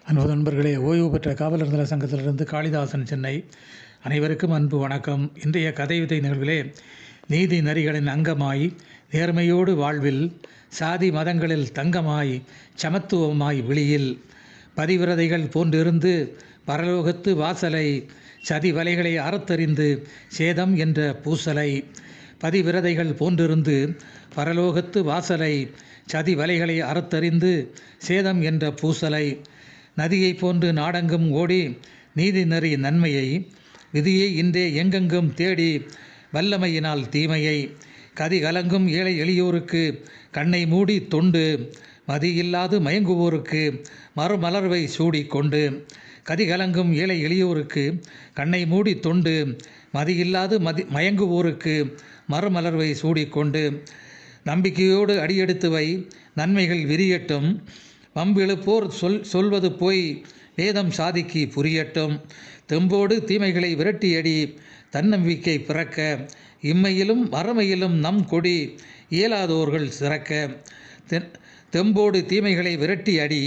அன்பு நண்பர்களே, ஓய்வு பெற்ற காவலர் நல சங்கத்திலிருந்து காளிதாசன், சென்னை. அனைவருக்கும் அன்பு வணக்கம். இன்றைய கதை விதை நிகழ்விலே, நீதி நெறிகளின் அங்கமாய் நேர்மையோடு வாழ்வில் சாதி மதங்களில் தங்கமாய் சமத்துவமாய் விழியில் பதிவிரதைகள் போன்றிருந்து பரலோகத்து வாசலை சதி வலைகளை அறத்தறிந்து சேதம் என்ற பூசலை. பதிவிரதைகள் போன்றிருந்து பரலோகத்து வாசலை சதி வலைகளை அறத்தறிந்து சேதம் என்ற பூசலை. நதியை போன்று நாடெங்கும் ஓடி நீதி நெறி நன்மையை விதியை இன்றே எங்கெங்கும் தேடி வல்லமையினால் தீமையை கதி கலங்கும் ஏழை எளியோருக்கு கண்ணை மூடி தொண்டு மதியில்லாது மயங்குவோருக்கு மறுமலர்வை சூடி கொண்டு. கதிகலங்கும் ஏழை எளியோருக்கு கண்ணை மூடி தொண்டு மதியில்லாது மயங்குவோருக்கு மறுமலர்வை சூடிக்கொண்டு. நம்பிக்கையோடு அடியெடுத்து வை, நன்மைகள் விரியட்டும், வம்பிழுப்போர் சொல்வது போய் வேதம் சாதிக்கு புரியட்டும். தெம்போடு தீமைகளை விரட்டியடி, தன்னம்பிக்கை பிறக்க, இம்மையிலும் மறுமையிலும் நம் கொடி இயலாதோர்கள் சிறக்க. தெம்போடு தீமைகளை விரட்டி அடி,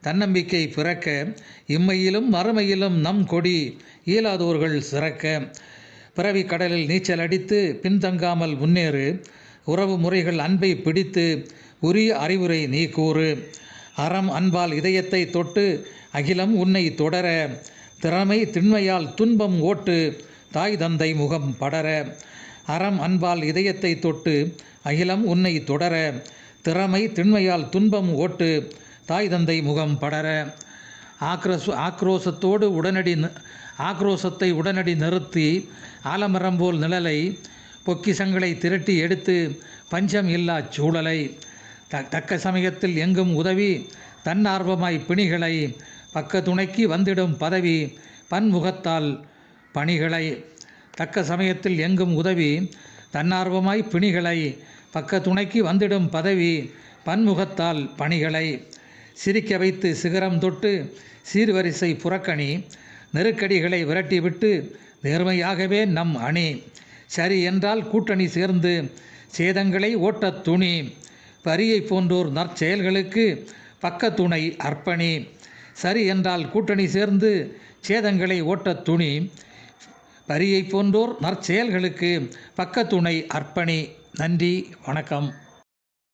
தன்னம்பிக்கை பிறக்க, இம்மையிலும் மறுமையிலும் நம் கொடி இயலாதோர்கள் சிறக்க. பிறவி கடலில் நீச்சல் அடித்து பின்தங்காமல் முன்னேறு, உறவு முறைகள் அன்பை பிடித்து உரிய அறிவுரை நீ கூறு. அறம் அன்பால் இதயத்தை தொட்டு அகிலம் உன்னை தொடர, திறமை திண்மையால் துன்பம் ஓட்டு தாய் தந்தை முகம் படர. அறம் அன்பால் இதயத்தை தொட்டு அகிலம் உன்னை தொடர, திறமை திண்மையால் துன்பம் ஓட்டு தாய் தந்தை முகம் படர. ஆக்ரோசத்தை உடனடி நிறுத்தி ஆலமரம் போல் நிழலை பொக்கிசங்களை திரட்டி எடுத்து பஞ்சம் இல்லா சூழலை. தக்க சமயத்தில் எங்கும் உதவி தன்னார்வமாய் பிணிகளை பக்க துணைக்கு வந்திடும் பதவி பன்முகத்தால் பணிகளை. தக்க சமயத்தில் எங்கும் உதவி தன்னார்வமாய் பிணிகளை பக்க துணைக்கு வந்திடும் பதவி பன்முகத்தால் பணிகளை. சிரிக்க வைத்து சிகரம் தொட்டு சீர்வரிசை புறக்கணி, நெருக்கடிகளை விரட்டிவிட்டு நேர்மையாகவே நம் அணி. சரி என்றால் கூட்டணி சேர்ந்து சேதங்களை ஓட்டத் துணி, பரியை போன்றோர் நற்செயல்களுக்கு பக்கத்துணை அர்ப்பணி. சரி என்றால் கூட்டணி சேர்ந்து சேதங்களை ஓட்டத் துணி, பரியை போன்றோர் நற்செயல்களுக்கு பக்கத்துணை அர்ப்பணி. நன்றி, வணக்கம்.